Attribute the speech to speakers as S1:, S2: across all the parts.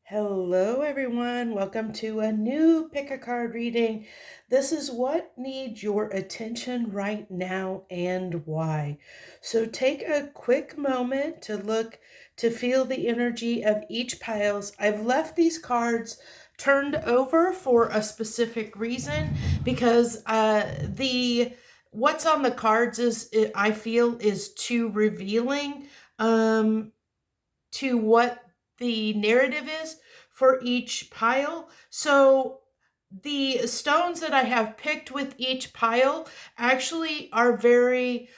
S1: Hello, everyone. Welcome to a new pick a card reading. This is what needs your attention right now and why. So take a quick moment to feel the energy of each piles. I've left these cards turned over for a specific reason because the what's on the cards I feel is too revealing to what the narrative is for each pile. So the stones that I have picked with each pile actually are very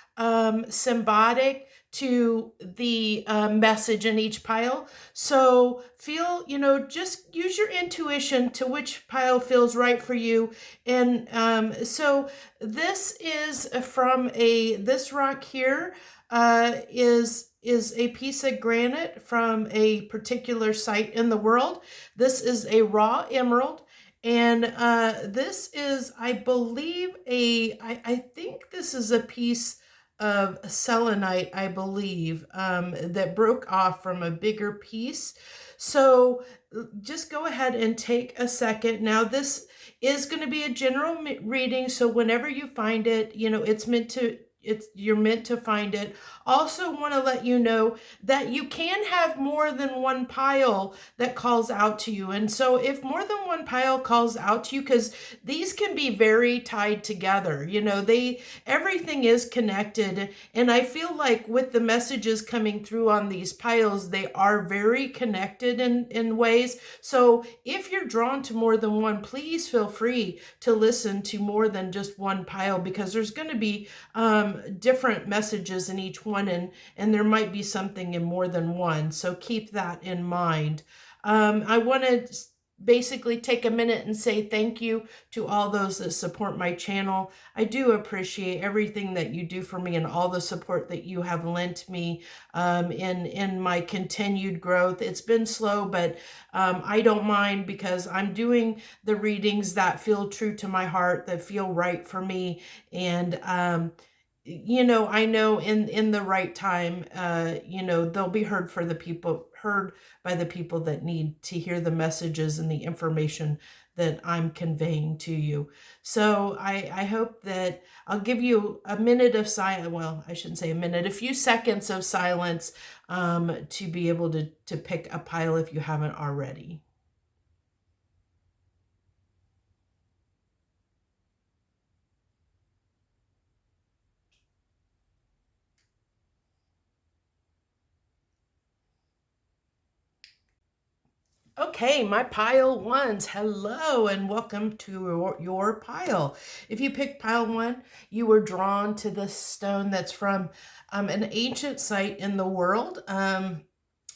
S1: symbolic to the message in each pile. So feel, just use your intuition to which pile feels right for you. And so this is from this rock here is a piece of granite from a particular site in the world. This is a raw emerald. And this is, I believe, I think this is a piece of selenite, I believe, that broke off from a bigger piece. So just go ahead and take a second. Now, this is going to be a general reading, so whenever you find it, you're meant to find it. Also want to let you know that you can have more than one pile that calls out to you. And so if more than one pile calls out to you, because these can be very tied together, everything is connected. And I feel like with the messages coming through on these piles, they are very connected in ways. So if you're drawn to more than one, please feel free to listen to more than just one pile, because there's going to be different messages in each one, and there might be something in more than one. So keep that in mind. I want to basically take a minute and say thank you to all those that support my channel. I do appreciate everything that you do for me and all the support that you have lent me in my continued growth. It's been slow, but I don't mind, because I'm doing the readings that feel true to my heart, that feel right for me. And I know in the right time, they'll be heard by the people that need to hear the messages and the information that I'm conveying to you. So I hope that I'll give you a minute of silence. Well, I shouldn't say a minute, a few seconds of silence to be able to pick a pile if you haven't already. Okay, my pile ones, hello and welcome to your pile. If you picked pile one, you were drawn to this stone that's from an ancient site in the world.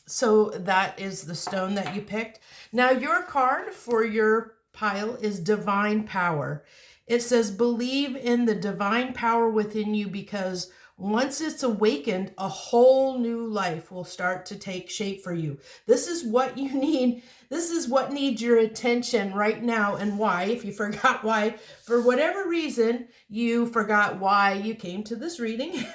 S1: So that is the stone that you picked. Now your card for your pile is Divine Power. It says, believe in the divine power within you, because once it's awakened, a whole new life will start to take shape for you. This is what you need. This is what needs your attention right now, and why. If you forgot why, for whatever reason, you forgot why you came to this reading.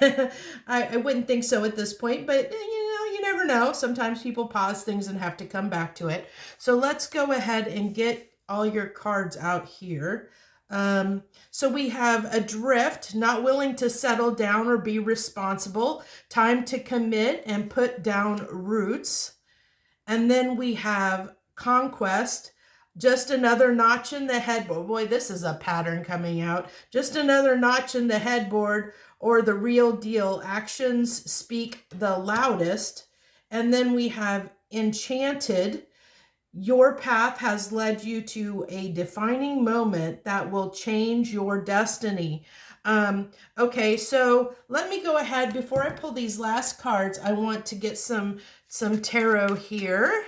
S1: I wouldn't think so at this point, but you never know. Sometimes people pause things and have to come back to it. So let's go ahead and get all your cards out here. So we have Adrift, not willing to settle down or be responsible, time to commit and put down roots. And then we have Conquest, just another notch in the headboard. Boy, this is a pattern coming out. Just another notch in the headboard, or the real deal. Actions speak the loudest. And then we have Enchanted. Your path has led you to a defining moment that will change your destiny. Okay, so let me go ahead. Before I pull these last cards, I want to get some tarot here.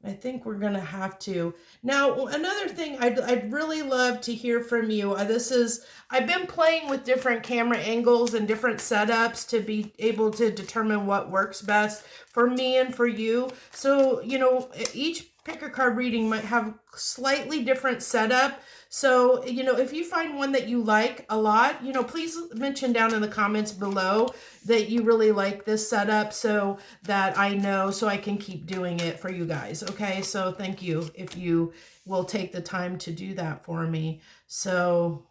S1: I think we're going to have to. Now, another thing I'd really love to hear from you. I've been playing with different camera angles and different setups to be able to determine what works best for me and for you. So, each pick a card reading might have slightly different setup. So, if you find one that you like a lot, please mention down in the comments below that you really like this setup so that I know, so I can keep doing it for you guys. Okay, so thank you if you will take the time to do that for me. So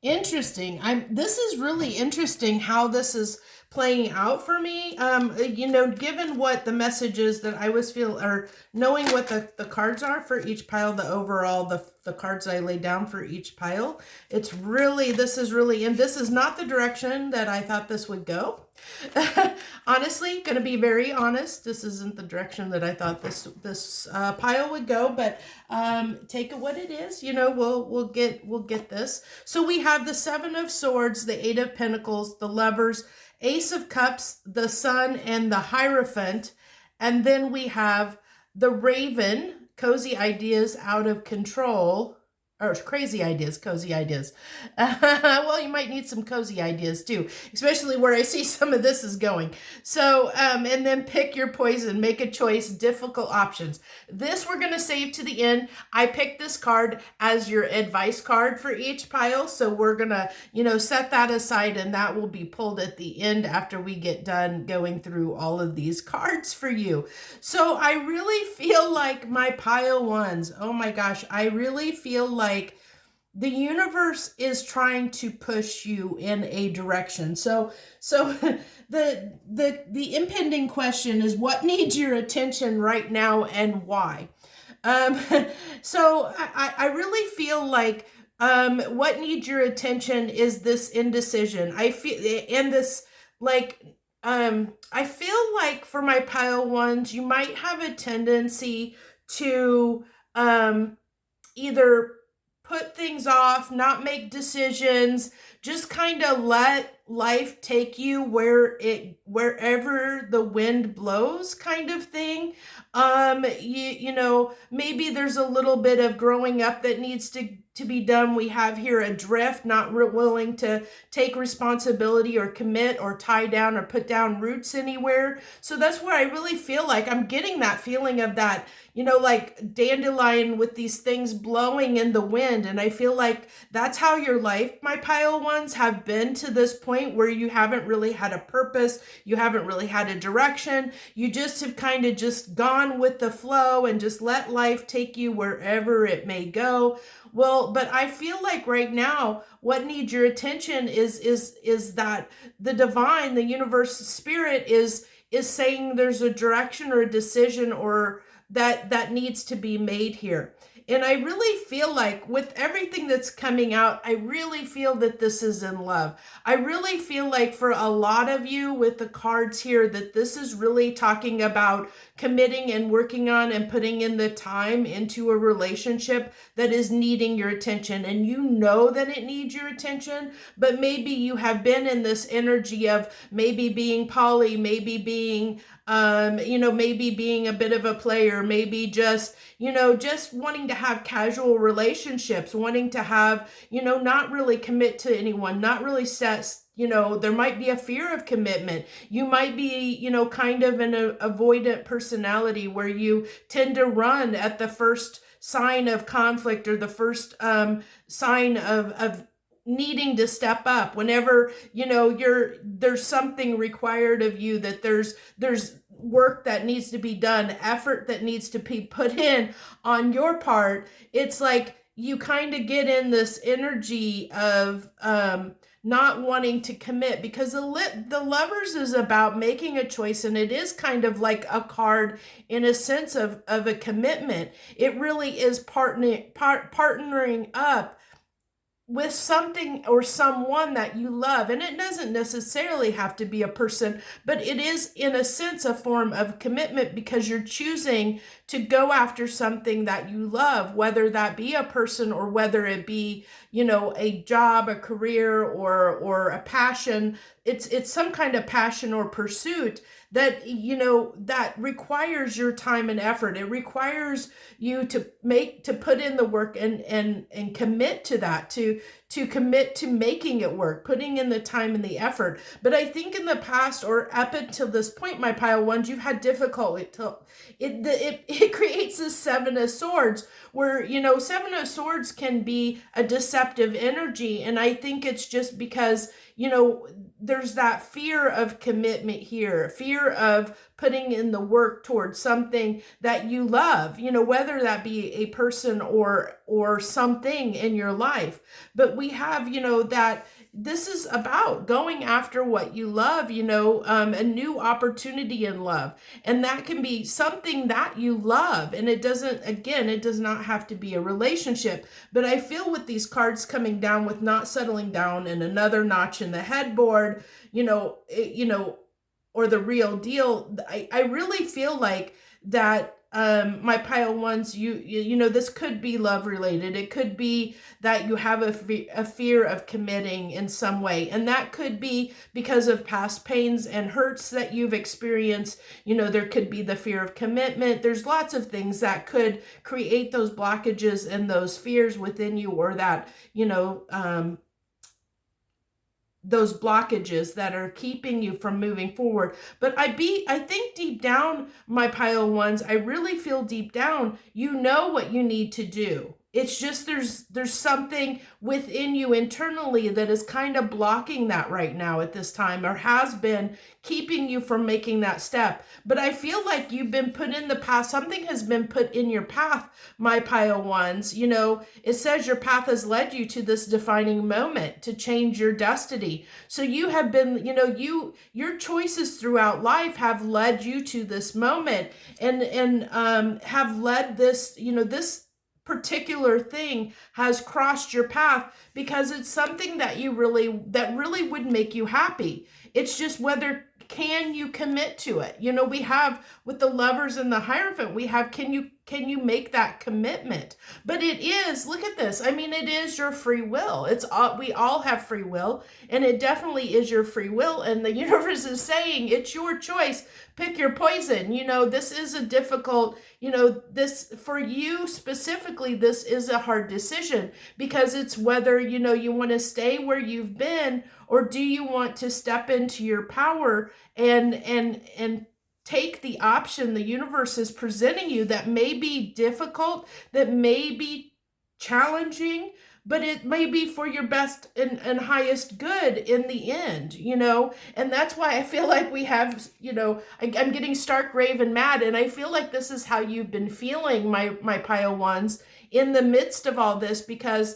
S1: interesting. This is really interesting how this is playing out for me. Given what the messages that I was or knowing what the cards are for each pile, the overall, the cards I laid down for each pile, this is not the direction that I thought this would go. Honestly, gonna be very honest, this isn't the direction that I thought this pile would go, but take it what it is. We'll get this. So we have the Seven of Swords, the Eight of Pentacles, the Lovers, Ace of Cups, the Sun, and the Hierophant. And then we have the Raven, cozy ideas out of control, or crazy ideas, cozy ideas. Well, you might need some cozy ideas too, especially where I see some of this is going. So, and then pick your poison, make a choice, difficult options. This we're going to save to the end. I picked this card as your advice card for each pile. So we're going to, set that aside, and that will be pulled at the end after we get done going through all of these cards for you. So I really feel like my pile ones, oh my gosh, I really feel like the universe is trying to push you in a direction. So the impending question is, what needs your attention right now and why? So I really feel like what needs your attention is this indecision. I feel, and this I feel like for my pile ones, you might have a tendency to either put things off, not make decisions, just kind of let life take you wherever the wind blows, kind of thing. Maybe there's a little bit of growing up that needs to be done. We have here a drift, not willing to take responsibility or commit or tie down or put down roots anywhere. So that's where I really feel like I'm getting that feeling of that, like dandelion with these things blowing in the wind. And I feel like that's how your life, my pile ones, have been to this point where you haven't really had a purpose. You haven't really had a direction. You just have kind of just gone with the flow and just let life take you wherever it may go. Well, but I feel like right now, what needs your attention is that the divine, the universe, spirit is saying there's a direction or a decision or that needs to be made here. And I really feel like with everything that's coming out, I really feel that this is in love. I really feel like for a lot of you with the cards here, that this is really talking about committing and working on and putting in the time into a relationship that is needing your attention. And you know that it needs your attention, but maybe you have been in this energy of maybe being poly, maybe being maybe being a bit of a player, maybe just wanting to have casual relationships, wanting to have, not really commit to anyone, not really set, there might be a fear of commitment. You might be, kind of an avoidant personality where you tend to run at the first sign of conflict or the first sign of needing to step up. Whenever there's something required of you, that there's work that needs to be done, effort that needs to be put in on your part, it's like you kind of get in this energy of not wanting to commit, because the Lovers is about making a choice, and it is kind of like a card in a sense of a commitment. It really is partnering up with something or someone that you love. And it doesn't necessarily have to be a person, but it is in a sense a form of commitment, because you're choosing to go after something that you love, whether that be a person or whether it be, a job, a career, or a passion it's some kind of passion or pursuit that that requires your time and effort. It requires you to put in the work and commit to that, to commit to making it work, putting in the time and the effort. But I think in the past, or up until this point, my pile ones, you've had difficulty to it creates this Seven of Swords, where Seven of Swords can be a deceptive energy. And I think it's just because there's that fear of commitment here, fear of putting in the work towards something that you love, whether that be a person or something in your life. But we have, that this is about going after what you love, a new opportunity in love. And that can be something that you love. And it does not have to be a relationship. But I feel with these cards coming down with not settling down and another notch in the headboard, or the real deal, I really feel like that my pile ones, this could be love related. It could be that you have a fear of committing in some way. And that could be because of past pains and hurts that you've experienced. There could be the fear of commitment. There's lots of things that could create those blockages and those fears within you, or that, those blockages that are keeping you from moving forward. But I think deep down, my pile ones, I really feel deep down, you know what you need to do. It's just there's something within you internally that is kind of blocking that right now at this time, or has been keeping you from making that step. But I feel like you've been put in the path. Something has been put in your path, my pile ones. It says your path has led you to this defining moment to change your destiny. So you have been, your choices throughout life have led you to this moment, and have led this, this particular thing has crossed your path because it's something that really would make you happy. It's just whether can you commit to it. We have with the Lovers and the Hierophant, we have can you make that commitment? But it is, look at this. I mean, it is your free will. We all have free will, and it definitely is your free will. And the universe is saying it's your choice. Pick your poison. This is a difficult, this for you specifically, this is a hard decision, because it's whether, you want to stay where you've been, or do you want to step into your power and take the option the universe is presenting you that may be difficult, that may be challenging, but it may be for your best and highest good in the end, and that's why I feel like we have, I'm getting stark raving mad, and I feel like this is how you've been feeling, my pile ones, in the midst of all this, because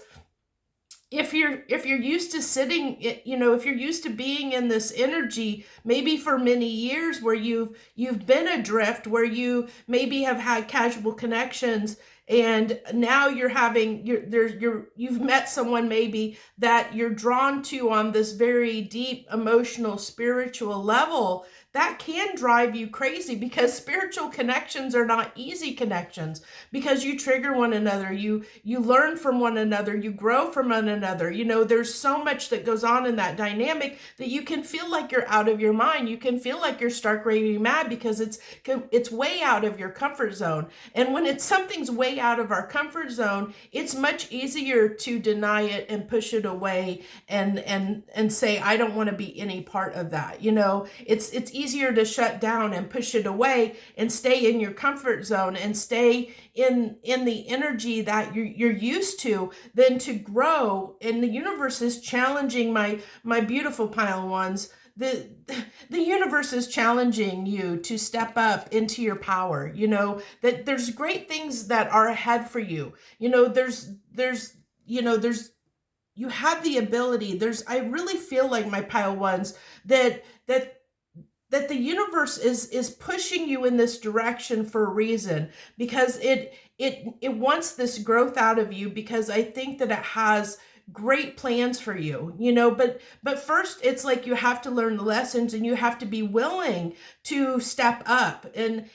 S1: if you're used to sitting, if you're used to being in this energy, maybe for many years, where you've been adrift, where you maybe have had casual connections, and now you've met someone maybe that you're drawn to on this very deep emotional, spiritual level, that can drive you crazy, because spiritual connections are not easy connections, because you trigger one another, you learn from one another, you grow from one another. There's so much that goes on in that dynamic that you can feel like you're out of your mind. You can feel like you're stark raving mad, because it's way out of your comfort zone. And when something's way out of our comfort zone, it's much easier to deny it and push it away and say, I don't want to be any part of that. It's easier to shut down and push it away and stay in your comfort zone and stay in the energy that you're used to, than to grow. And the universe is challenging my beautiful pile ones. The universe is challenging you to step up into your power, that there's great things that are ahead for you. You have the ability. I really feel like, my pile ones, that the universe is pushing you in this direction for a reason, because it wants this growth out of you, because I think that it has great plans for you, but first it's like you have to learn the lessons, and you have to be willing to step up, and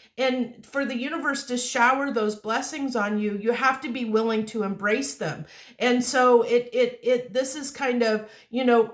S1: for the universe to shower those blessings on you, you have to be willing to embrace them. And so this is kind of,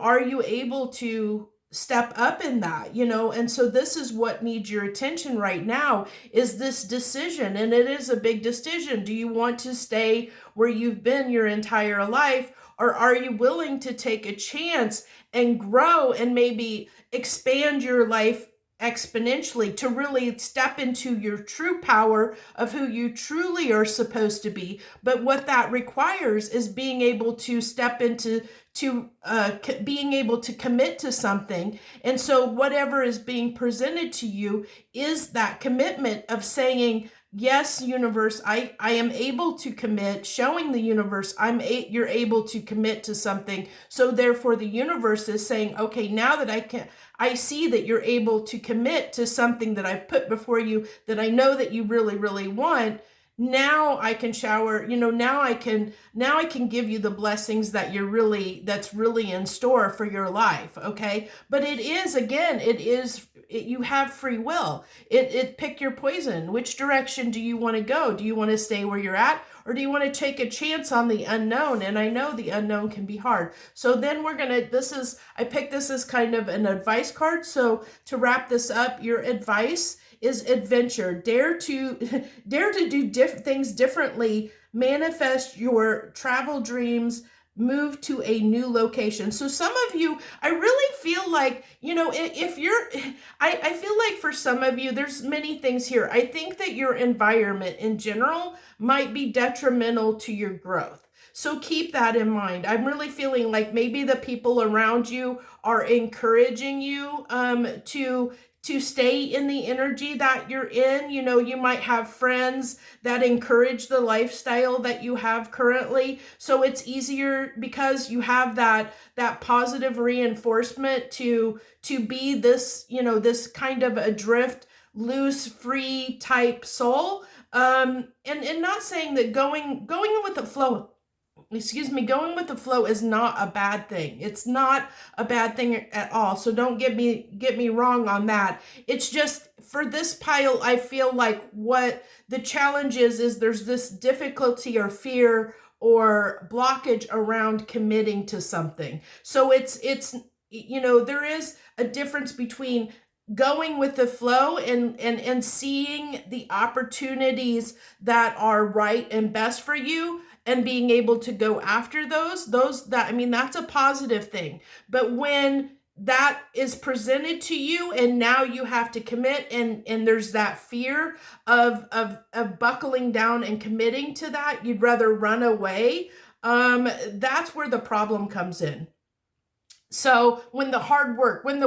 S1: are you able to step up in that, and so this is what needs your attention right now, is this decision. And it is a big decision. Do you want to stay where you've been your entire life, or are you willing to take a chance and grow and maybe expand your life exponentially to really step into your true power of who you truly are supposed to be? But what that requires is being able to step into being able to commit to something. And so whatever is being presented to you is that commitment of saying, yes, universe, I am able to commit, showing the universe you're able to commit to something. So therefore the universe is saying, okay, now that I see that you're able to commit to something that I've put before you, that I know that you really, really want. Now I can now I can give you the blessings that's really in store for your life. Okay. But it is, again, you have free will. It pick your poison. Which direction do you want to go? Do you want to stay where you're at, or do you want to take a chance on the unknown? And I know the unknown can be hard. So then I picked this as kind of an advice card. So to wrap this up, your advice is adventure. Dare to do things differently, manifest your travel dreams, move to a new location. So some of you, I really feel like, if you're, I feel like for some of you, there's many things here. I think that your environment in general might be detrimental to your growth. So keep that in mind. I'm really feeling like maybe the people around you are encouraging you to stay in the energy that you're in. You might have friends that encourage the lifestyle that you have currently. So it's easier because you have that positive reinforcement to be this, this kind of adrift, loose, free type soul. And not saying that going with the flow, going with the flow is not a bad thing. It's not a bad thing at all. So don't get me wrong on that. It's just for this pile, I feel like what the challenge is there's this difficulty or fear or blockage around committing to something. So it's there is a difference between going with the flow and seeing the opportunities that are right and best for you, and being able to go after that's a positive thing. But when that is presented to you and now you have to commit, and there's that fear of buckling down and committing to that, you'd rather run away. That's where the problem comes in. So when the hard work, when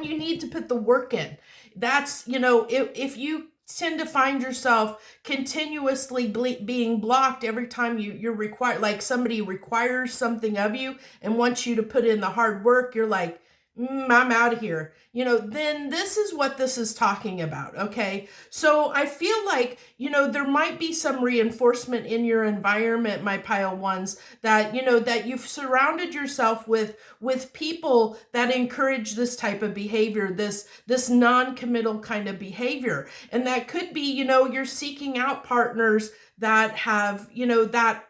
S1: you need to put the work in, that's, if you tend to find yourself continuously being blocked every time you're required, like somebody requires something of you and wants you to put in the hard work, you're like, I'm out of here, then this is what this is talking about. Okay. So I feel like, there might be some reinforcement in your environment, my pile ones, that, that you've surrounded yourself with people that encourage this type of behavior, this non-committal kind of behavior. And that could be, you're seeking out partners that have, that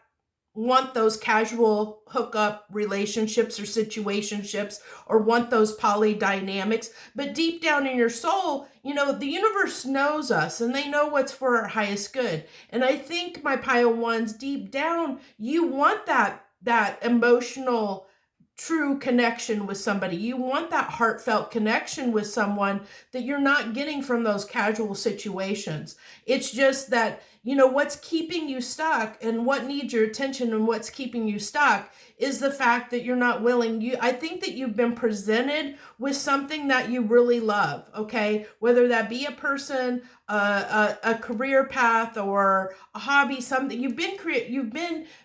S1: want those casual hookup relationships or situationships, or want those poly dynamics. But deep down in your soul, the universe knows us and they know what's for our highest good. And I think, my pile ones, deep down, you want that emotional, true connection with somebody. You want that heartfelt connection with someone that you're not getting from those casual situations. It's just that, what's keeping you stuck and what needs your attention and what's keeping you stuck is the fact that you're not willing. I think that you've been presented with something that you really love. Okay. Whether that be a person, a career path, or a hobby, something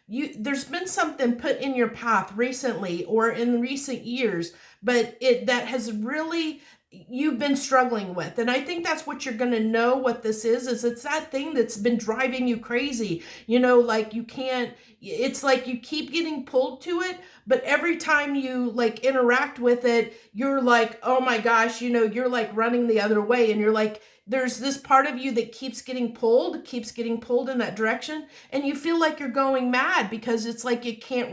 S1: there's been something put in your path recently or in recent years, but that has really, you've been struggling with. And I think that's what you're going to know what this is it's that thing that's been driving you crazy. Like it's like you keep getting pulled to it, but every time you interact with it, you're like, oh my gosh, you're like running the other way, and you're like, there's this part of you that keeps getting pulled in that direction, and you feel like you're going mad because it's like you can't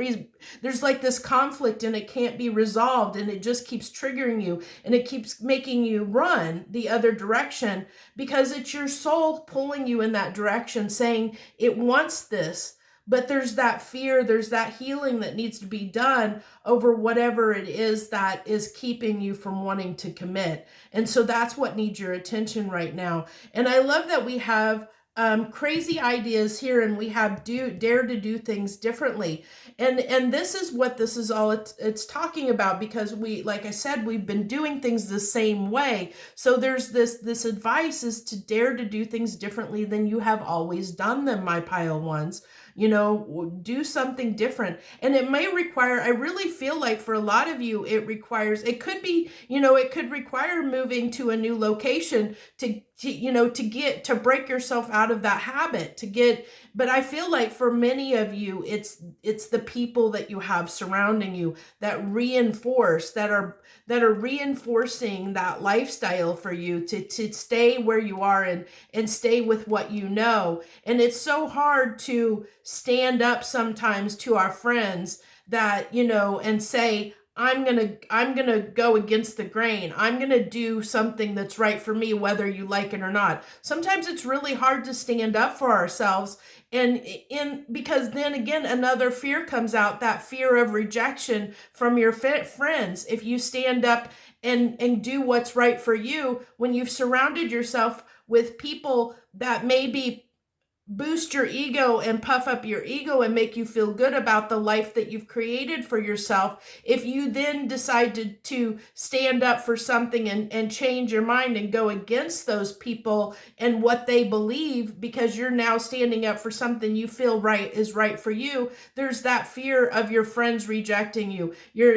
S1: there's like this conflict and it can't be resolved, and it just keeps triggering you, and it keeps making you run the other direction because it's your soul pulling you in that direction, saying it wants this. But there's that fear, there's that healing that needs to be done over whatever it is that is keeping you from wanting to commit. And so that's what needs your attention right now. And I love that we have crazy ideas here, and we have dare to do things differently. And this is what this is all it's talking about, because we, like I said, we've been doing things the same way. So there's this advice is to dare to do things differently than you have always done them, my pile ones. Do something different. And it may require, I really feel like for a lot of you, it could be, it could require moving to a new location to break yourself out of that habit, but I feel like for many of you, it's the people that you have surrounding you that are reinforcing that lifestyle for you to stay where you are and stay with what you know. And it's so hard to stand up sometimes to our friends that, and say, I'm going to go against the grain. I'm going to do something that's right for me, whether you like it or not. Sometimes it's really hard to stand up for ourselves. Because then again, another fear comes out, that fear of rejection from your friends. If you stand up and do what's right for you, when you've surrounded yourself with people that maybe boost your ego and puff up your ego and make you feel good about the life that you've created for yourself, if you then decide to stand up for something and change your mind and go against those people and what they believe, because you're now standing up for something you feel is right for you, there's that fear of your friends rejecting you. You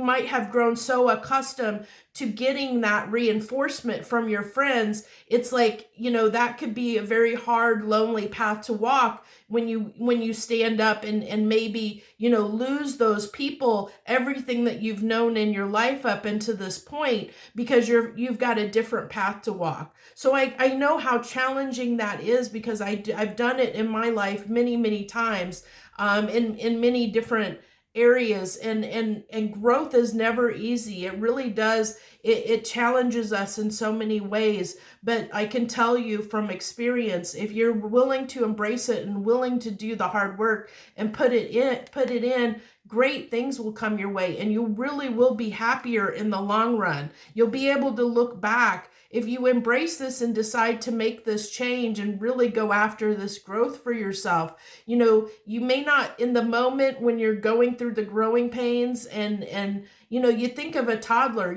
S1: might have grown so accustomed to getting that reinforcement from your friends. It's like, that could be a very hard, lonely path to walk when you stand up and maybe, lose those people, everything that you've known in your life up into this point, because you've got a different path to walk. So I know how challenging that is, because I've done it in my life many, many times, in many different areas, and growth is never easy. It really does. It challenges us in so many ways, but I can tell you from experience, if you're willing to embrace it and willing to do the hard work and put it in, great things will come your way, and you really will be happier in the long run. You'll be able to look back if you embrace this and decide to make this change and really go after this growth for yourself. You may not in the moment when you're going through the growing pains, and you think of a toddler,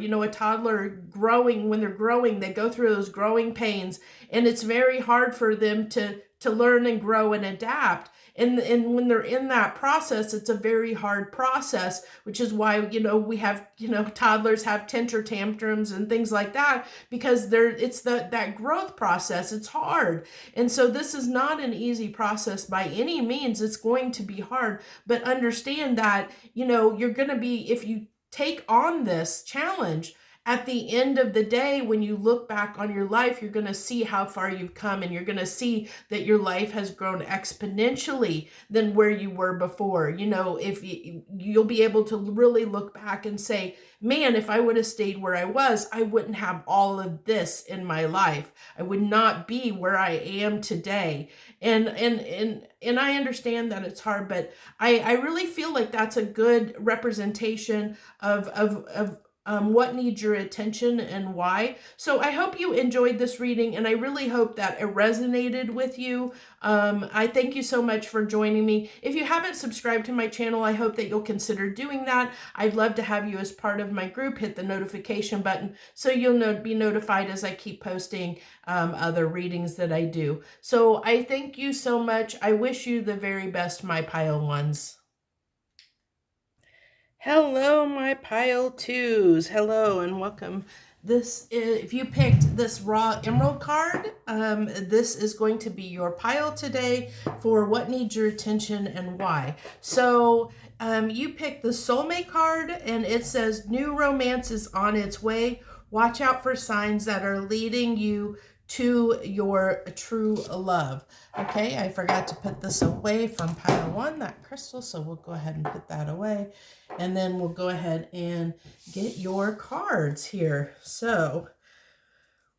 S1: growing, when they're growing, they go through those growing pains, and it's very hard for them to learn and grow and adapt. And when they're in that process, it's a very hard process, which is why, we have, toddlers have temper tantrums and things like that, because it's that growth process. It's hard. And so this is not an easy process by any means. It's going to be hard, but understand that, you're going to be, if you take on this challenge, at the end of the day, when you look back on your life, you're going to see how far you've come, and you're going to see that your life has grown exponentially than where you were before. If you'll be able to really look back and say, man, if I would have stayed where I was, I wouldn't have all of this in my life. I would not be where I am today. And I understand that it's hard, but I really feel like that's a good representation of what needs your attention and why. So I hope you enjoyed this reading, and I really hope that it resonated with you. I thank you so much for joining me. If you haven't subscribed to my channel, I hope that you'll consider doing that. I'd love to have you as part of my group. Hit the notification button so you'll be notified as I keep posting other readings that I do. So I thank you so much. I wish you the very best, my pile ones. Hello, my pile twos. Hello and welcome. If you picked this raw emerald card, this is going to be your pile today for what needs your attention and why. So You pick the soulmate card, and it says new romance is on its way. Watch out for signs that are leading you to your true love. Okay, I forgot to put this away from pile one, that crystal, so we'll go ahead and put that away. And then we'll go ahead and get your cards here. So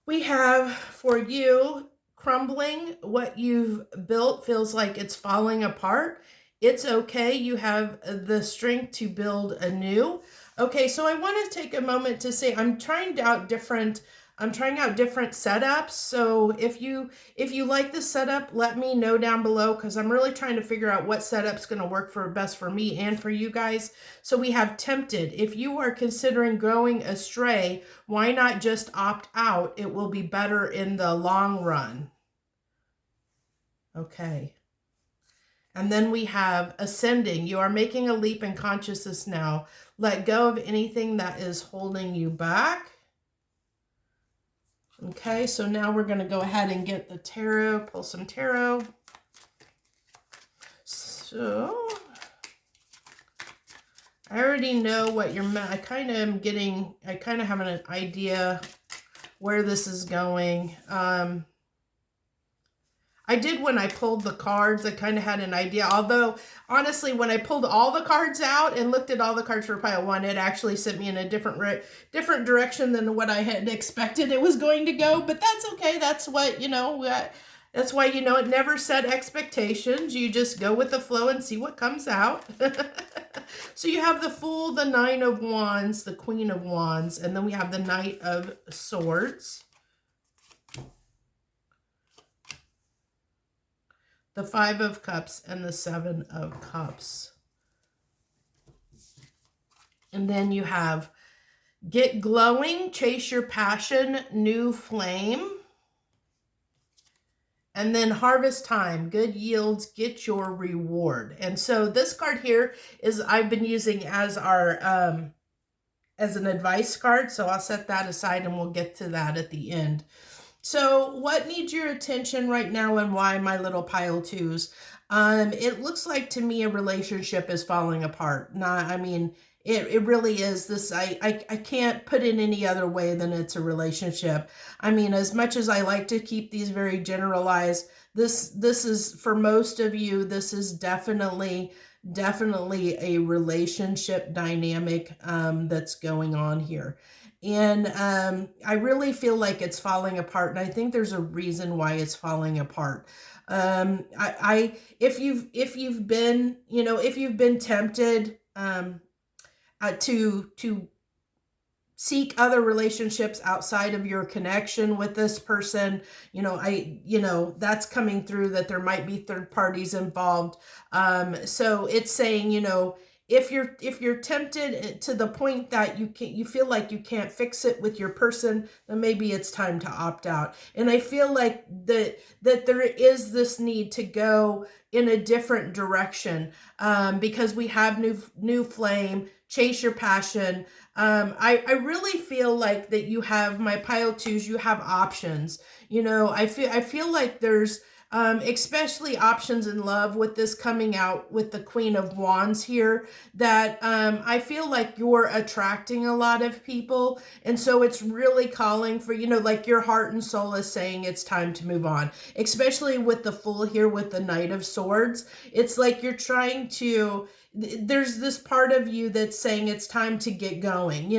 S1: we have for you, crumbling. What you've built feels like it's falling apart. It's okay. You have the strength to build anew. Okay, so I want to take a moment to say I'm trying out different setups. So if you like the setup, let me know down below, because I'm really trying to figure out what setup's going to work for best for me and for you guys. So we have tempted. If you are considering going astray, why not just opt out? It will be better in the long run. Okay. And then we have ascending. You are making a leap in consciousness now. Let go of anything that is holding you back. Okay, so now we're going to go ahead and get the tarot, pull some tarot. So I already know what you're, I kind of have an idea where this is going. I did when I pulled the cards, I kind of had an idea. Although, honestly, when I pulled all the cards out and looked at all the cards for pile one, it actually sent me in a different direction than what I had expected it was going to go. But that's okay. That's what, that's why, it never set expectations. You just go with the flow and see what comes out. So you have the Fool, the Nine of Wands, the Queen of Wands, and then we have the Knight of Swords. The Five of Cups and the Seven of Cups. And then you have Get Glowing, Chase Your Passion, New Flame. And then Harvest Time, Good Yields, Get Your Reward. And so this card here is I've been using as our as an advice card. So I'll set that aside and we'll get to that at the end. So what needs your attention right now and why, my little pile twos? It looks like to me a relationship is falling apart. It really is. This I can't put it any other way than it's a relationship. I mean, as much as I like to keep these very generalized, this is, for most of you, this is definitely a relationship dynamic that's going on here. And I really feel like it's falling apart, and I think there's a reason why it's falling apart. If you've been tempted to seek other relationships outside of your connection with this person, that's coming through, that there might be third parties involved. So it's saying, if you're tempted to the point that you feel like you can't fix it with your person, then maybe it's time to opt out. And I feel like that there is this need to go in a different direction, because we have new flame, chase your passion. I really feel like that you have, my pile twos, you have options. I feel like there's especially options in love with this coming out with the Queen of Wands here, that I feel like you're attracting a lot of people. And so it's really calling for, like your heart and soul is saying it's time to move on, especially with the Fool here with the Knight of Swords. It's like you're trying to, there's this part of you that's saying it's time to get going.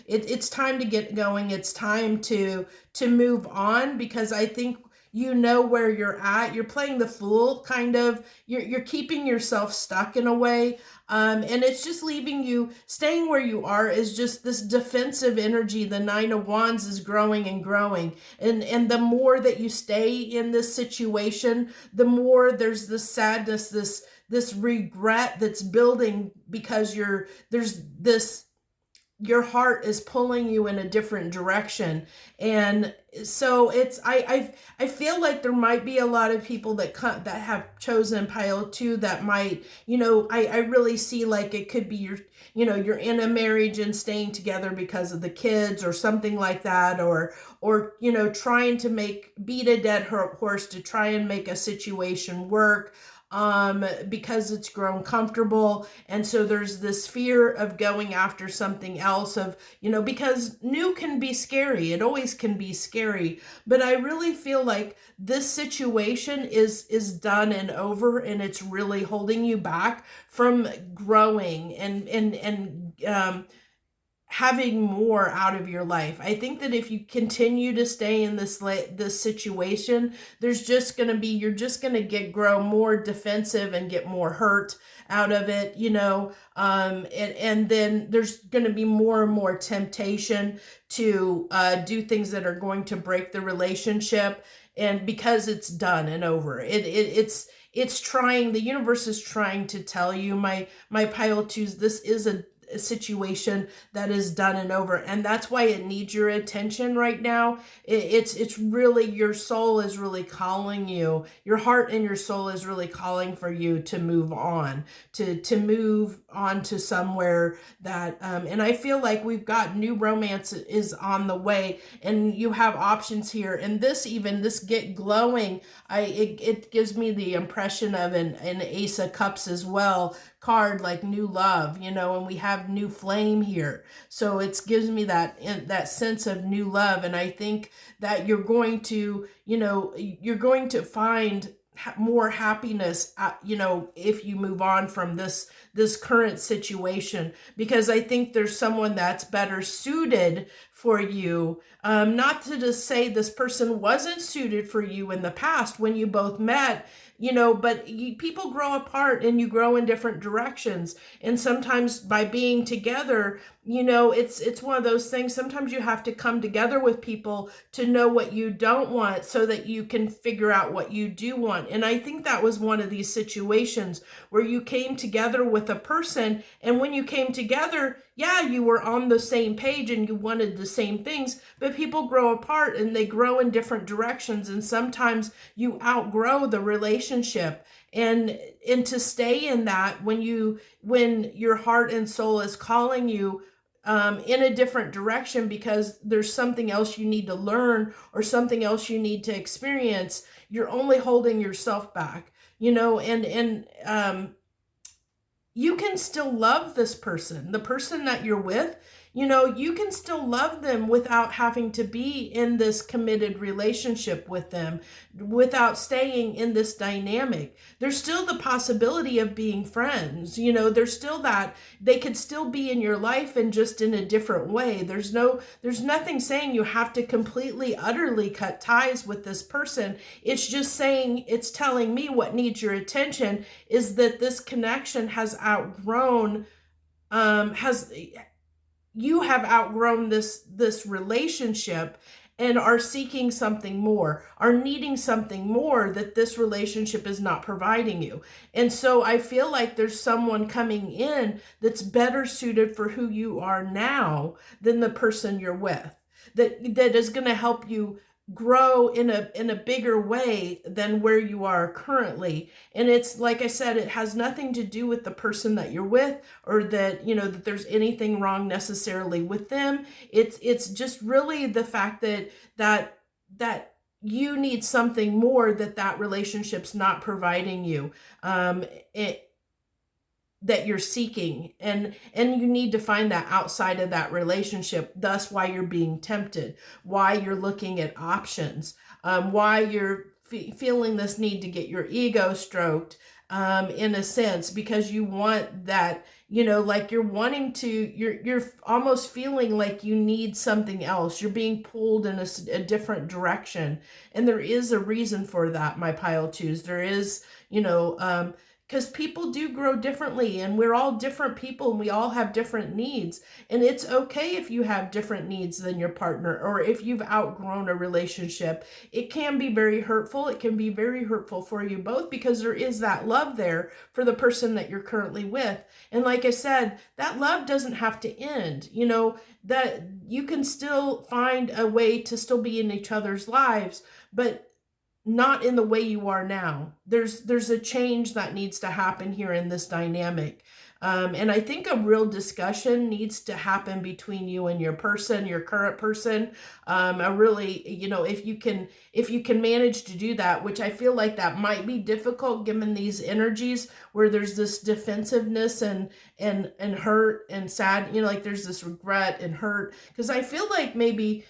S1: It's time to get going. It's time to move on, because I think where you're at. You're playing the fool, kind of. You're keeping yourself stuck in a way. And it's just leaving you, staying where you are is just this defensive energy. The Nine of Wands is growing and growing. And the more that you stay in this situation, the more there's this sadness, this regret that's building, because your heart is pulling you in a different direction. And so I feel like there might be a lot of people that have chosen pile two that might, I really see like it could be you're in a marriage and staying together because of the kids or something like that, or trying to beat a dead horse to try and make a situation work. because it's grown comfortable. And so there's this fear of going after something else, of, because new can be scary. It always can be scary. But I really feel like this situation is done and over, and it's really holding you back from growing and having more out of your life. I think that if you continue to stay in this situation, there's just going to be you're just going to grow more defensive and get more hurt out of it, and then there's going to be more and more temptation to do things that are going to break the relationship, and because it's done and over. It's trying, the universe is trying to tell you, my pile twos, this is a situation that is done and over, and that's why it needs your attention right now. It's really, your soul is really calling you, your heart and your soul is really calling for you to move on, to move on to somewhere that and I feel like we've got new romance is on the way, and you have options here. And this get glowing, it gives me the impression of an Ace of Cups as well card, like new love, and we have new flame here. So it gives me that sense of new love. And I think that you're going to, you're going to find more happiness, if you move on from this current situation, because I think there's someone that's better suited for you. Not to just say this person wasn't suited for you in the past when you both met, but people grow apart and you grow in different directions. And sometimes by being together, it's one of those things. Sometimes you have to come together with people to know what you don't want, so that you can figure out what you do want. And I think that was one of these situations where you came together with a person, and when you came together, yeah, you were on the same page and you wanted the same things, but people grow apart and they grow in different directions. And sometimes you outgrow the relationship, and to stay in that when your heart and soul is calling you in a different direction, because there's something else you need to learn or something else you need to experience, you're only holding yourself back, and you can still love this person, the person that you're with. You can still love them without having to be in this committed relationship with them, without staying in this dynamic. There's still the possibility of being friends. There's still that they could still be in your life, and just in a different way. There's nothing saying you have to completely, utterly cut ties with this person. It's just saying, it's telling me what needs your attention is that this connection has outgrown, you have outgrown this relationship, and are seeking something more, are needing something more that this relationship is not providing you. And so I feel like there's someone coming in that's better suited for who you are now than the person you're with, that is going to help you grow in a bigger way than where you are currently. And it's like I said, it has nothing to do with the person that you're with, or that that there's anything wrong necessarily with them. It's just really the fact that you need something more that relationship's not providing you, that you're seeking, and you need to find that outside of that relationship. Thus why you're being tempted, why you're looking at options, why you're feeling this need to get your ego stroked, in a sense, because you want that, like you're wanting to, you're almost feeling like you need something else. You're being pulled in a different direction. And there is a reason for that, my pile twos. There is, because people do grow differently, and we're all different people, and we all have different needs. And it's okay if you have different needs than your partner, or if you've outgrown a relationship. It can be very hurtful. It can be very hurtful for you both, because there is that love there for the person that you're currently with. And like I said, that love doesn't have to end, that you can still find a way to still be in each other's lives, but not in the way you are now. There's a change that needs to happen here in this dynamic. And I think a real discussion needs to happen between you and your person, your current person. A really, if you can manage to do that, which I feel like that might be difficult given these energies where there's this defensiveness and hurt and sad, like there's this regret and hurt. Because I feel like maybe,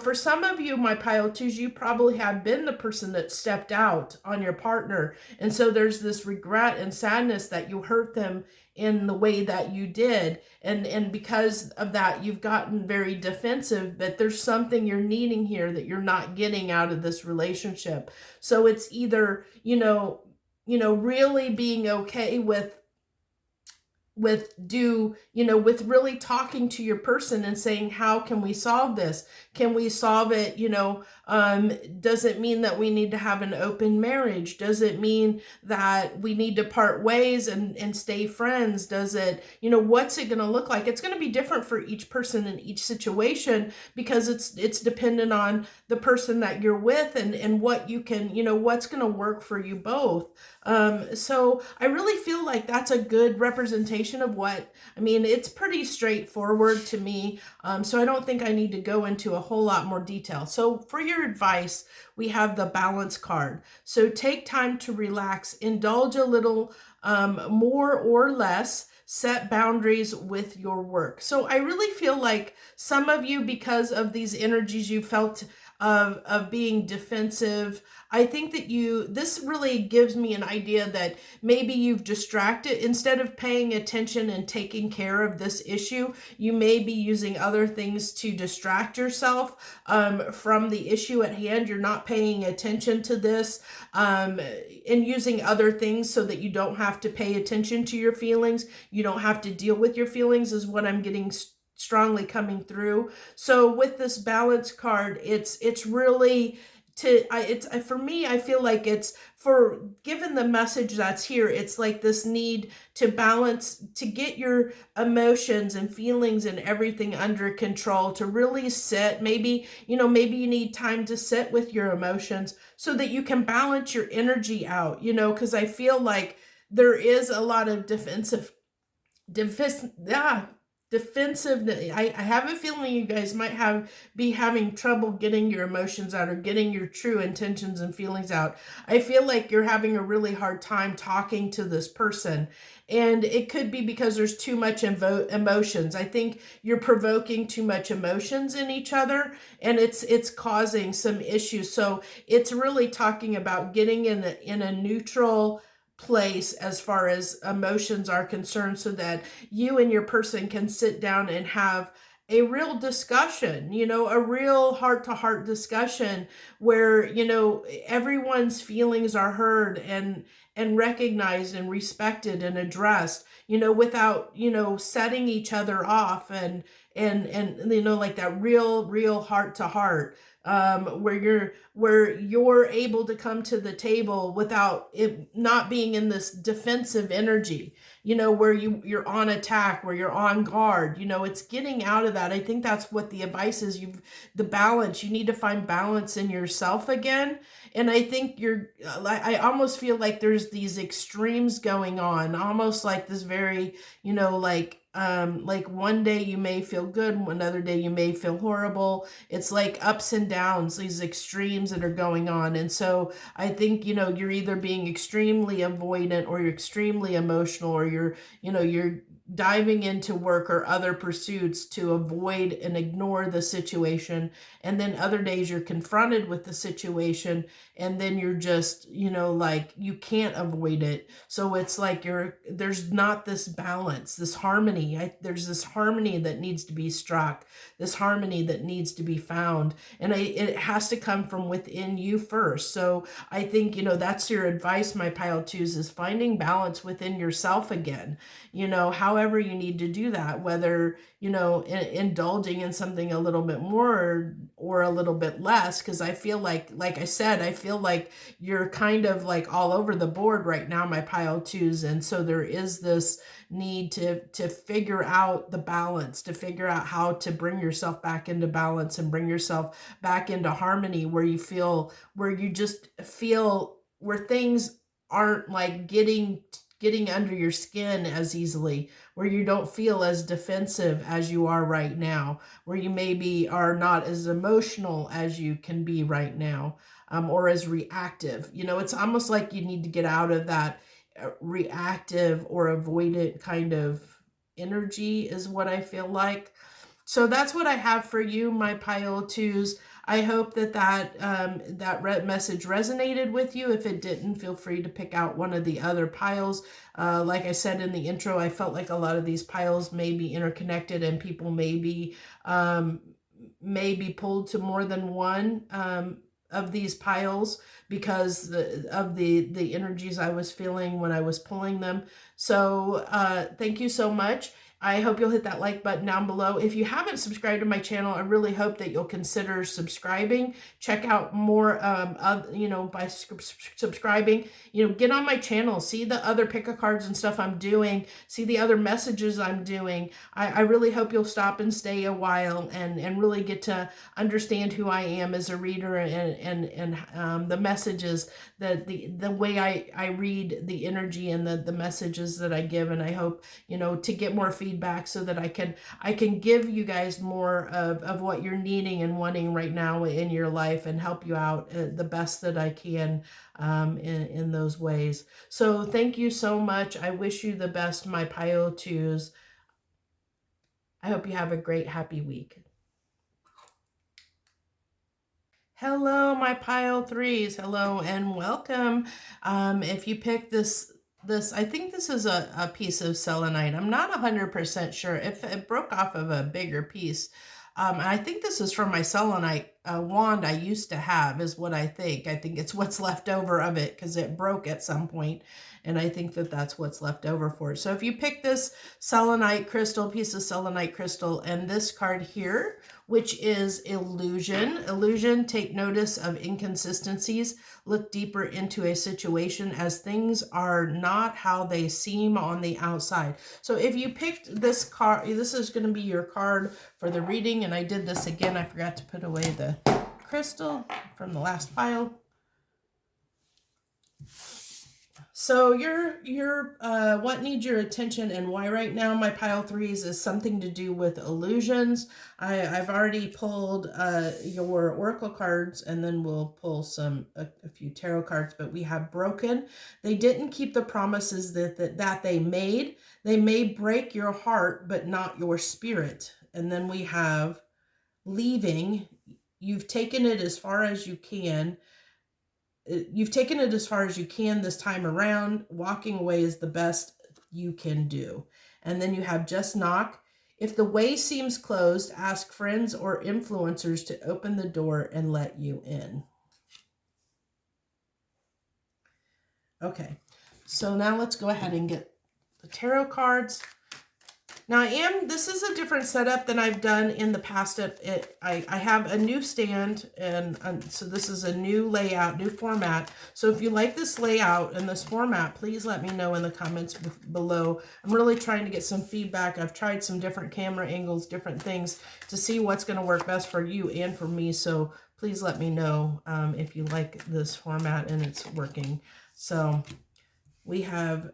S1: for some of you, my pile twos, you probably have been the person that stepped out on your partner. And so there's this regret and sadness that you hurt them in the way that you did, and because of that you've gotten very defensive, but there's something you're needing here that you're not getting out of this relationship. So it's either, really being okay with really talking to your person and saying, how can we solve this? Can we solve it? Does it mean that we need to have an open marriage? Does it mean that we need to part ways and stay friends? Does it, what's it going to look like? It's going to be different for each person in each situation, because it's dependent on the person that you're with and what you can, what's going to work for you both. So I really feel like that's a good representation of it's pretty straightforward to me. So I don't think I need to go into a whole lot more detail. So for your advice, we have the balance card. So take time to relax, indulge a little more or less, set boundaries with your work. So I really feel like some of you, because of these energies you felt of being defensive, I think that this really gives me an idea that maybe you've distracted. Instead of paying attention and taking care of this issue, you may be using other things to distract yourself from the issue at hand. You're not paying attention to this, and using other things so that you don't have to pay attention to your feelings. You don't have to deal with your feelings, is what I'm getting strongly coming through. So with this balance card, it's really for me, I feel like it's for, given the message that's here, it's like this need to balance, to get your emotions and feelings and everything under control, to really sit. Maybe you need time to sit with your emotions so that you can balance your energy out, because I feel like there is a lot of defensive. I have a feeling you guys might be having trouble getting your emotions out or getting your true intentions and feelings out. I feel like you're having a really hard time talking to this person, and it could be because there's too much emotions. I think you're provoking too much emotions in each other, and it's causing some issues. So it's really talking about getting in a neutral place as far as emotions are concerned, so that you and your person can sit down and have a real discussion, a real heart-to-heart discussion where, everyone's feelings are heard and recognized and respected and addressed, without, setting each other off, and like that real heart-to-heart, where you're able to come to the table without it not being in this defensive energy, where you're on attack, where you're on guard. It's getting out of that. I think that's what the advice is. The balance, you need to find balance in yourself again. And I think I almost feel like there's these extremes going on, almost like this very, like one day you may feel good, another day you may feel horrible. It's like ups and downs, these extremes that are going on. And so I think, you're either being extremely avoidant, or you're extremely emotional, or you're diving into work or other pursuits to avoid and ignore the situation. And then other days you're confronted with the situation, and then you're just, like you can't avoid it. So it's like there's not this balance, this harmony. There's this harmony that needs to be struck, this harmony that needs to be found. And it has to come from within you first. So I think, that's your advice, my pile twos, is finding balance within yourself again. However you need to do that, whether, indulging in something a little bit more or a little bit less. Because I feel like I said, I feel like you're kind of like all over the board right now, my pile twos. And so there is this need to figure out the balance, to figure out how to bring yourself back into balance and bring yourself back into harmony, where you just feel where things aren't like getting getting under your skin as easily, where you don't feel as defensive as you are right now, where you maybe are not as emotional as you can be right now, or as reactive. You know, it's almost like you need to get out of that reactive or avoidant kind of energy is what I feel like. So that's what I have for you, my pile twos. I hope that message resonated with you. If it didn't, feel free to pick out one of the other piles. Like I said in the intro, I felt like a lot of these piles may be interconnected, and people may be pulled to more than one of these piles because of the energies I was feeling when I was pulling them. So thank you so much. I hope you'll hit that like button down below. If you haven't subscribed to my channel, I really hope that you'll consider subscribing. Check out more, by subscribing. Get on my channel, see the other pick-a-cards and stuff I'm doing, see the other messages I'm doing. I really hope you'll stop and stay a while and really get to understand who I am as a reader and the messages, the way I read the energy and the messages that I give. And I hope, to get more feedback so that I can give you guys more of what you're needing and wanting right now in your life and help you out the best that I can in those ways. So thank you so much. I wish you the best, my pile twos. I hope you have a great, happy week. Hello, my pile threes. Hello and welcome. If you pick this, I think this is a piece of selenite. I'm not 100% sure. If it broke off of a bigger piece. And I think this is from my selenite wand I used to have, is what I think. I think it's what's left over of it because it broke at some point, and I think that that's what's left over for it. So if you pick this selenite crystal, piece of selenite crystal, and this card here, which is illusion, take notice of inconsistencies, look deeper into a situation as things are not how they seem on the outside. So if you picked this card, this is going to be your card for the reading. And I did this again. I forgot to put away the crystal from the last pile. So your what needs your attention and why right now, my pile threes, is something to do with illusions. I've already pulled your oracle cards, and then we'll pull a few tarot cards. But we have broken. They didn't keep the promises that they made. They may break your heart, but not your spirit. And then we have leaving. You've taken it as far as you can. You've taken it as far as you can this time around. Walking away is the best you can do. And then you have just knock. If the way seems closed, ask friends or influencers to open the door and let you in. Okay, so now let's go ahead and get the tarot cards. Now this is a different setup than I've done in the past. I have a new stand, and so this is a new layout, new format. So if you like this layout and this format, please let me know in the comments below. I'm really trying to get some feedback. I've tried some different camera angles, different things to see what's going to work best for you and for me. So please let me know if you like this format and it's working. So we have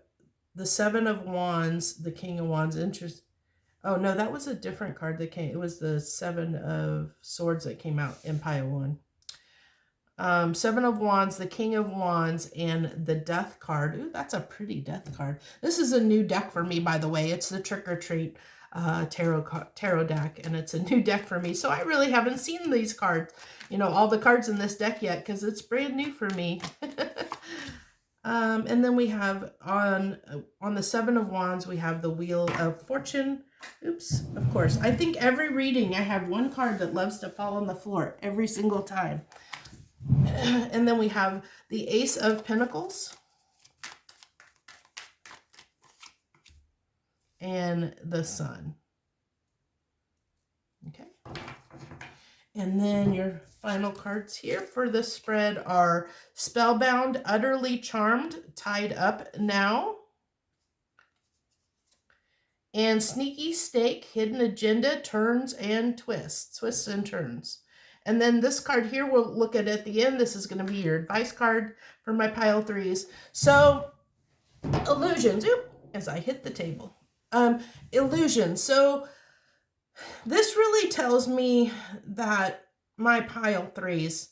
S1: the Seven of Wands, the King of Wands. Oh, no, that was a different card that came. It was the Seven of Swords that came out in pile one. Seven of Wands, the King of Wands, and the Death card. Ooh, that's a pretty Death card. This is a new deck for me, by the way. It's the Trick or Treat tarot deck, and it's a new deck for me. So I really haven't seen these cards, all the cards in this deck yet, because it's brand new for me. And then we have on the Seven of Wands, we have the Wheel of Fortune. Oops, of course. I think every reading I have one card that loves to fall on the floor every single time. And then we have the Ace of Pentacles and the Sun. Okay. And then your final cards here for this spread are Spellbound, Utterly Charmed, Tied Up Now, and Sneaky Stake, Hidden Agenda, Turns and Twists. Twists and Turns. And then this card here we'll look at the end. This is going to be your advice card for my pile threes. So Illusions. Oop, as I hit the table. Um, Illusions. So this really tells me that my pile threes,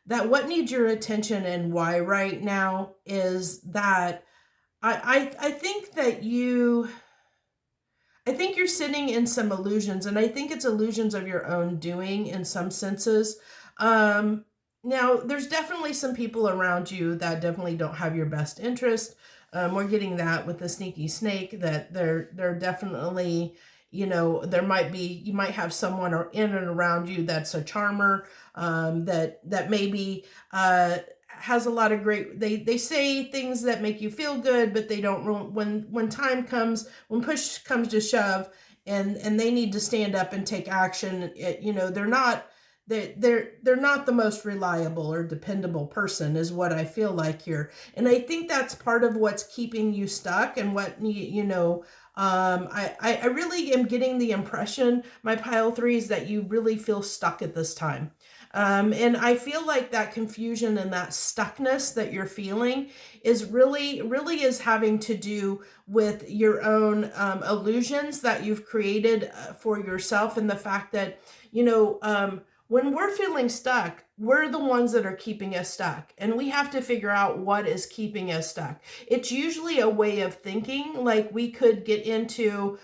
S1: that what needs your attention and why right now is that I think that I think you're sitting in some illusions, and I think it's illusions of your own doing in some senses. Um, Now, there's definitely some people around you that definitely don't have your best interest. We're getting that with the sneaky snake, that they're definitely, there might be, you might have someone or in and around you that's a charmer, that maybe has a lot of great, they say things that make you feel good, but they don't, when time comes, when push comes to shove, and they need to stand up and take action, they're not, they're not the most reliable or dependable person, is what I feel like here. And I think that's part of what's keeping you stuck, and what I really am getting the impression, my pile threes, that you really feel stuck at this time. And I feel like that confusion and that stuckness that you're feeling is really is having to do with your own illusions that you've created for yourself, and the fact that, when we're feeling stuck, we're the ones that are keeping us stuck, and we have to figure out what is keeping us stuck. It's usually a way of thinking. Like, we could get into,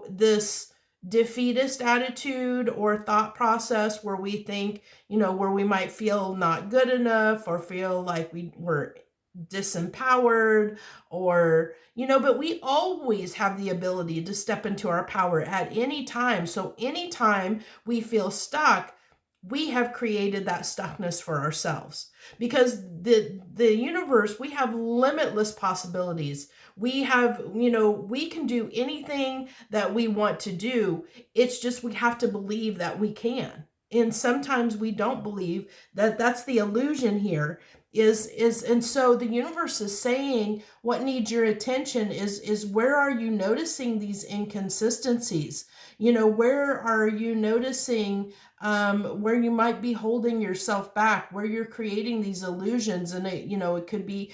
S1: this defeatist attitude or thought process, where we think, where we might feel not good enough, or feel like were disempowered, or, but we always have the ability to step into our power at any time. So anytime we feel stuck, we have created that stuckness for ourselves, because the universe, we have limitless possibilities. We have, we can do anything that we want to do. It's just, we have to believe that we can. And sometimes we don't believe that. That's the illusion here, is and so the universe is saying, what needs your attention is where are you noticing these inconsistencies? Where are you noticing, where you might be holding yourself back, where you're creating these illusions? And it could be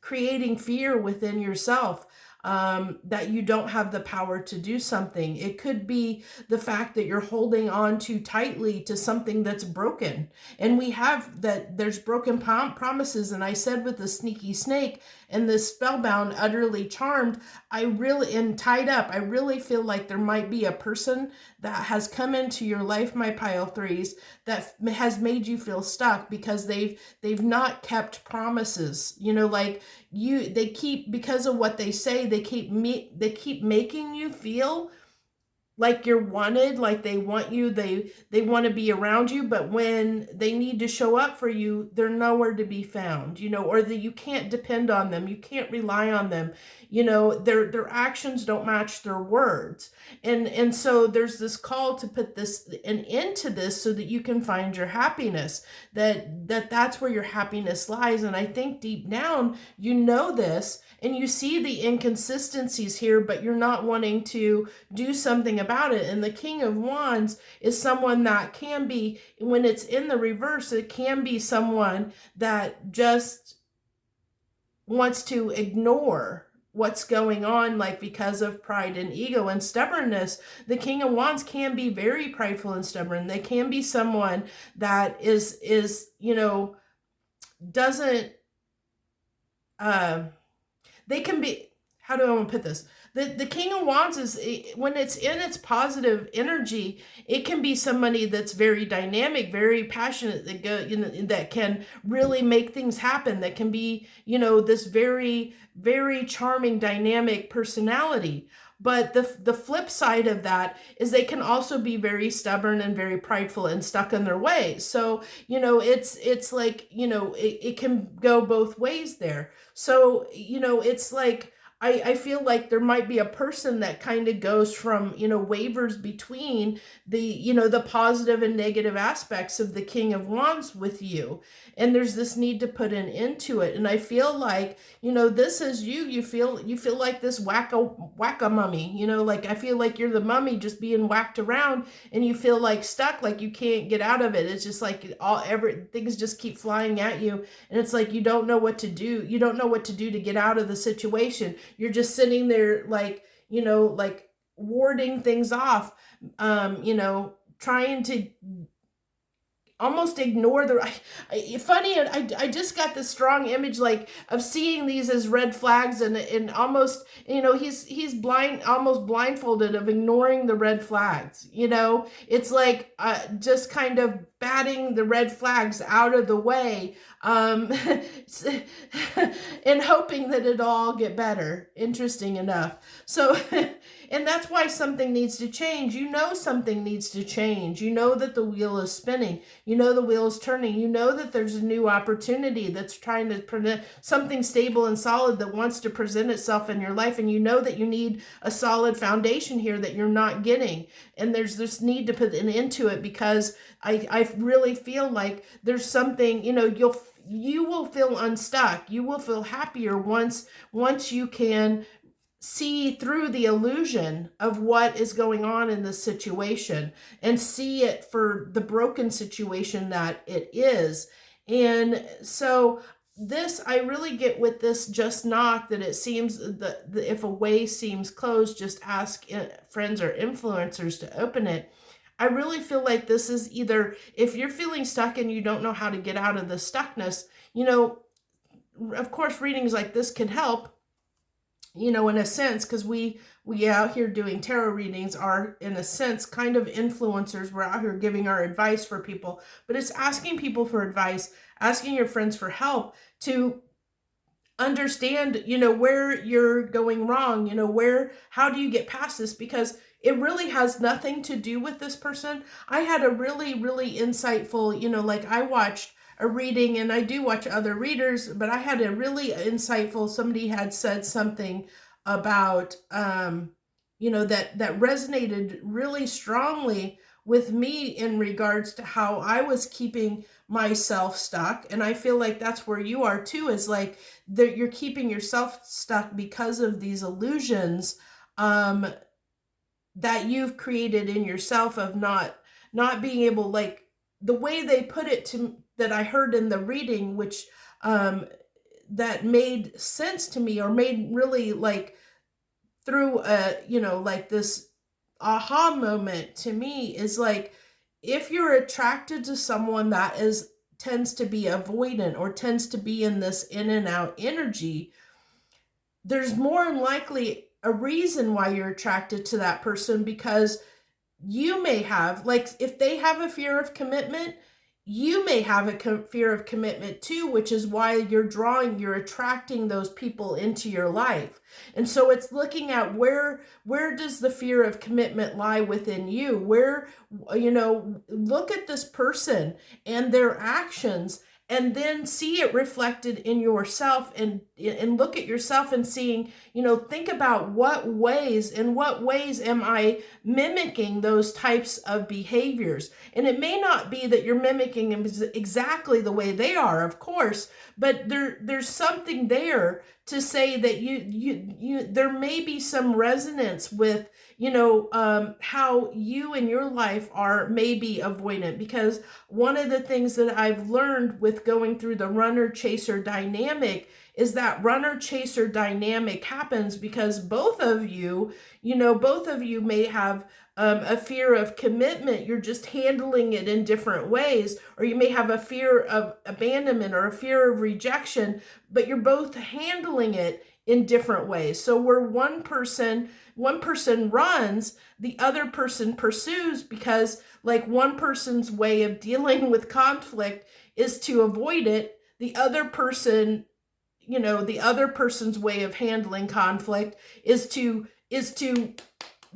S1: creating fear within yourself, that you don't have the power to do something. It could be the fact that you're holding on too tightly to something that's broken. And we have that, there's broken promises. And I said, with the sneaky snake and the spellbound, utterly charmed, and tied up, I really feel like there might be a person that has come into your life, my pile threes, that has made you feel stuck, because they've not kept promises. Like, they keep, because of what they say, they keep making you feel like you're wanted, like they want you, they want to be around you, but when they need to show up for you, they're nowhere to be found, or that you can't depend on them, you can't rely on them, their actions don't match their words. And so there's this call to put an end to this, so that you can find your happiness, that's where your happiness lies. And I think deep down, this, and you see the inconsistencies here, but you're not wanting to do something about it. And the King of Wands is someone that can be, when it's in the reverse, it can be someone that just wants to ignore what's going on, like, because of pride and ego and stubbornness. The King of Wands can be very prideful and stubborn. They can be someone that is doesn't, they can be, how do I want to put this? The King of Wands is, when it's in its positive energy, it can be somebody that's very dynamic, very passionate, that can really make things happen, that can be, this very, very charming, dynamic personality. But the flip side of that is they can also be very stubborn and very prideful and stuck in their ways. So, it's like, it can go both ways there. So, it's like, I feel like there might be a person that kind of goes from, wavers between the positive and negative aspects of the King of Wands with you. And there's this need to put an end to it. And I feel like, this is you feel like this wacka mummy, like I feel like you're the mummy just being whacked around, and you feel like stuck, like you can't get out of it. It's just like things just keep flying at you, and it's like you don't know what to do. You don't know what to do to get out of the situation. You're just sitting there like, like warding things off, trying to almost ignore funny. I just got this strong image like of seeing these as red flags, and almost, he's blind, almost blindfolded, of ignoring the red flags. It's like just kind of batting the red flags out of the way, and hoping that it'll all get better. Interesting enough. So and that's why something needs to change. Something needs to change. That the wheel is spinning. The wheel is turning. That there's a new opportunity that's trying to present something stable and solid that wants to present itself in your life. And that you need a solid foundation here that you're not getting. And there's this need to put an end to it, because I really feel like there's something, you will feel unstuck. You will feel happier once you can see through the illusion of what is going on in this situation, and see it for the broken situation that it is. And so this, I really get with this just knock, that it seems that if a way seems closed, just ask friends or influencers to open it. I really feel like this is either, if you're feeling stuck and you don't know how to get out of the stuckness, of course readings like this can help, in a sense, because we out here doing tarot readings are, in a sense, kind of influencers. We're out here giving our advice for people, but it's asking people for advice, asking your friends for help to understand, where you're going wrong, how do you get past this? Because it really has nothing to do with this person. I had a really, really insightful, like I watched a reading, and I do watch other readers, but I had a really insightful, somebody had said something about, that resonated really strongly with me in regards to how I was keeping myself stuck. And I feel like that's where you are too, is like that you're keeping yourself stuck because of these illusions, that you've created in yourself of not being able, like the way they put it to that I heard in the reading, which that made sense to me, or made really like through like this aha moment to me, is like, if you're attracted to someone that tends to be avoidant, or tends to be in this in and out energy, there's more than likely a reason why you're attracted to that person, because you may have, like, if they have a fear of commitment, you may have a fear of commitment too, which is why you're attracting those people into your life. And so it's looking at where does the fear of commitment lie within you? Where, look at this person and their actions, and then see it reflected in yourself, and look at yourself and seeing, think about in what ways am I mimicking those types of behaviors? And it may not be that you're mimicking them exactly the way they are, of course, but there's something there to say that you there may be some resonance with, how you in your life are maybe avoidant. Because one of the things that I've learned with going through the runner-chaser dynamic is that runner-chaser dynamic happens because both of you may have a fear of commitment. You're just handling it in different ways. Or you may have a fear of abandonment or a fear of rejection, but you're both handling it in different ways. So where one person runs, the other person pursues, because like one person's way of dealing with conflict is to avoid it. The other person's way of handling conflict is to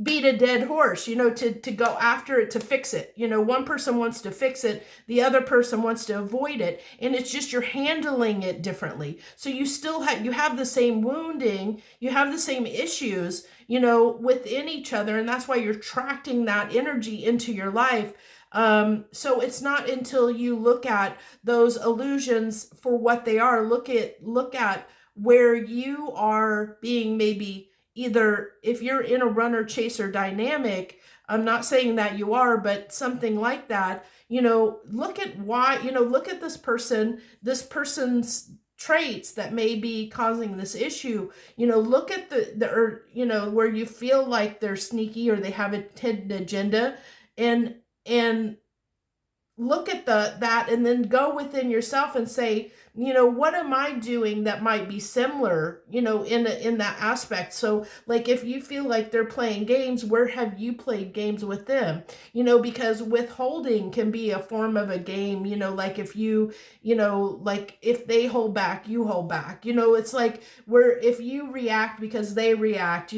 S1: beat a dead horse, to go after it, to fix it. One person wants to fix it, the other person wants to avoid it, and it's just you're handling it differently. So you have the same wounding, you have the same issues, within each other, and that's why you're attracting that energy into your life. So it's not until you look at those illusions for what they are, look at where you are being maybe either, if you're in a runner chaser dynamic, I'm not saying that you are, but something like that, look at why, look at this person's traits that may be causing this issue. Look at or where you feel like they're sneaky or they have a hidden agenda, and and look at that, and then go within yourself and say, what am I doing that might be similar, in that aspect. So like, if you feel like they're playing games, where have you played games with them? Because withholding can be a form of a game. Like, if like, if they hold back, you hold back. It's like, where if you react because they react,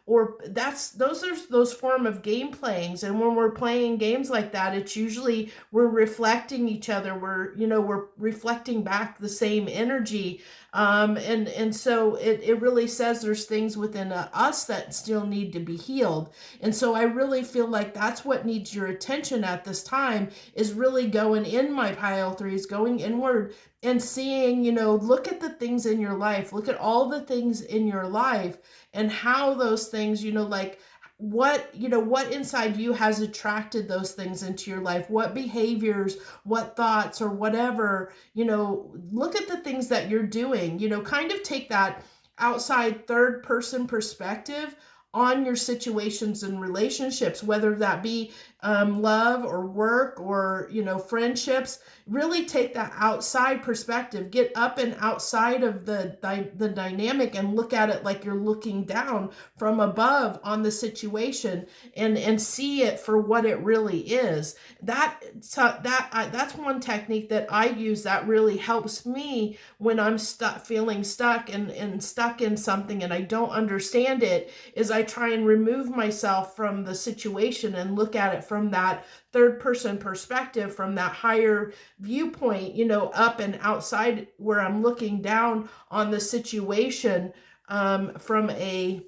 S1: or those form of game playings. And when we're playing games like that, it's usually we're reflecting each other. We're reflecting back the same energy. And so it really says there's things within us that still need to be healed. And so I really feel like that's what needs your attention at this time, is really going in, my pile threes, going inward and seeing, look at the things in your life, look at all the things in your life, and how those things, like, what inside you has attracted those things into your life, what behaviors, what thoughts, or whatever. Look at the things that you're doing, kind of take that outside third person perspective on your situations and relationships, whether that be love or work or friendships. Really take that outside perspective, get up and outside of the dynamic, and look at it like you're looking down from above on the situation, and see it for what it really is. That's one technique that I use that really helps me when I'm feeling stuck and stuck in something and I don't understand it, is I try and remove myself from the situation and look at it from that third person perspective, from that higher viewpoint, up and outside, where I'm looking down on the situation, from a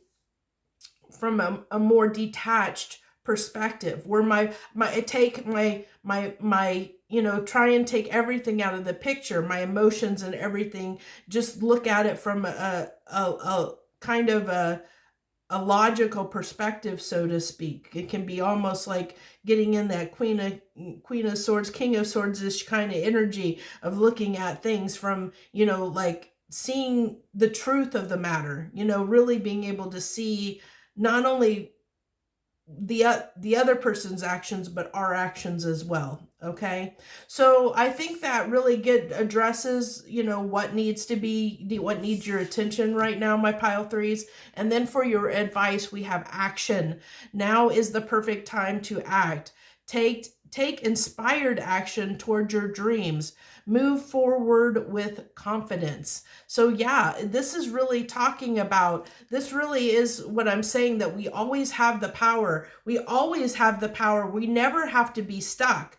S1: more detached perspective, where I take my try and take everything out of the picture, my emotions and everything, just look at it from a kind of a logical perspective, so to speak. It can be almost like getting in that queen of swords, king of swords-ish kind of energy of looking at things from, like, seeing the truth of the matter, really being able to see not only the other person's actions, but our actions as well. Okay, so I think that really good addresses what needs your attention right now, my pile threes. And then for your advice, we have action. Now is the perfect time to act. Take inspired action toward your dreams. Move forward with confidence. So yeah, this is really what I'm saying, that we always have the power. We always have the power. We never have to be stuck.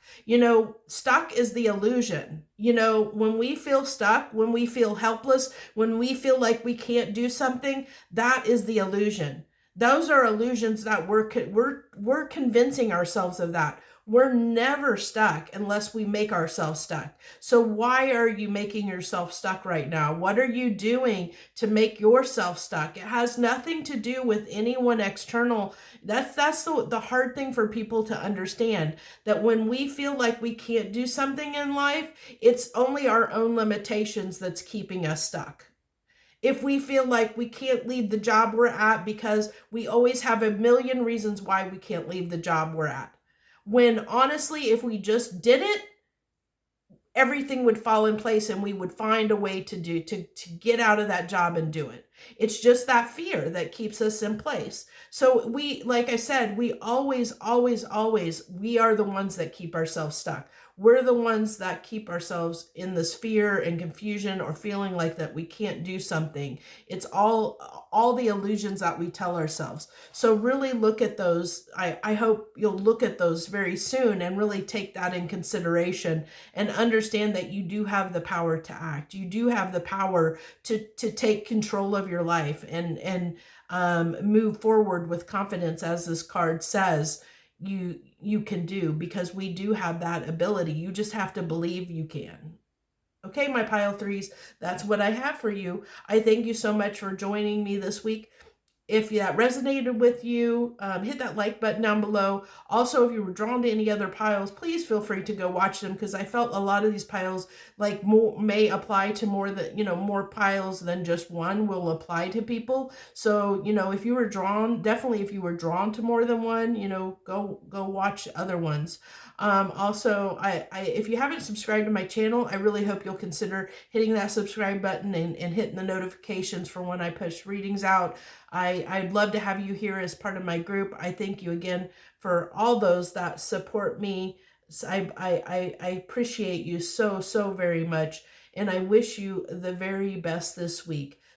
S1: Stuck is the illusion. When we feel stuck, when we feel helpless, when we feel like we can't do something, that is the illusion. Those are illusions that we're convincing ourselves of that. We're never stuck unless we make ourselves stuck. So why are you making yourself stuck right now? What are you doing to make yourself stuck? It has nothing to do with anyone external. That's the hard thing for people to understand, that when we feel like we can't do something in life, it's only our own limitations that's keeping us stuck. If we feel like we can't leave the job we're at because we always have a million reasons why we can't leave the job we're at, when honestly, if we just did it, everything would fall in place and we would find a way to get out of that job and do it. It's just that fear that keeps us in place. So we, like I said, we always, always, always, we are the ones that keep ourselves stuck. We're the ones that keep ourselves in this fear and confusion or feeling like that we can't do something. It's all the illusions that we tell ourselves. So really look at those. I hope you'll look at those very soon and really take that in consideration and understand that you do have the power to act. You do have the power to take control of your life and move forward with confidence, as this card says you can do, because we do have that ability. You just have to believe you can. Okay, my pile threes, that's what I have for you. I thank you so much for joining me this week. If that resonated with you, hit that like button down below. Also, if you were drawn to any other piles, please feel free to go watch them, because I felt a lot of these piles like may apply to more than, more piles than just one will apply to people. So, if you were drawn, definitely if you were drawn to more than one, go watch other ones. Also, if you haven't subscribed to my channel, I really hope you'll consider hitting that subscribe button and hitting the notifications for when I push readings out. I'd love to have you here as part of my group. I thank you again for all those that support me. I appreciate you so, so very much. And I wish you the very best this week.